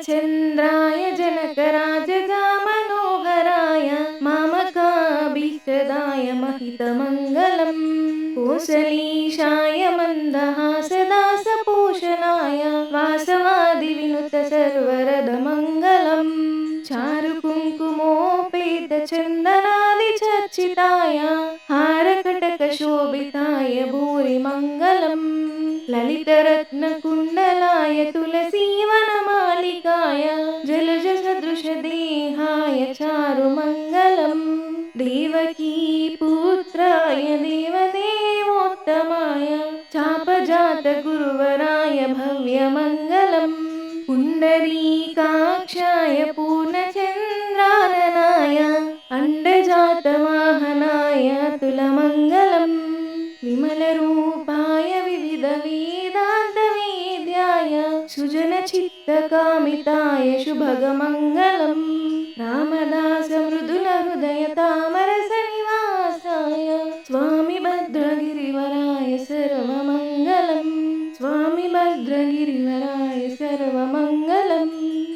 रामचन्द्राय जनकराजगामनोहराय मामकाभीष्टदाय महितमङ्गलम् कोसलीशाय मन्दहासदासपोषणाय वासवादिविनुत सर्वरदमङ्गलम् चारुकुङ्कुमोपेतचन्दनादिचर्चिताय हारकटकशोभिताय भूरिमङ्गलम् ललितरत्नकुण्डलाय तुलसीवनमालिकाय जलजसदृशदेहाय चारुमङ्गलम् देवकीपुत्राय देवदेवोत्तमाय चापजातगुरुवराय भव्यमङ्गलम् पुण्डरीकाक्षाय पूर्णचन्द्राननाय अण्डजातवाहनाय अतुलमङ्गलम् विमलरूपाय विविधवेदान्तवेद्याय सुजनचित्तकामिताय शुभगमङ्गलम् रामदासमृदुलहृदयतामरसनिवासाय स्वामि भद्रगिरिवराय सर्वमङ्गलम् स्वामि भद्रगिरिवराय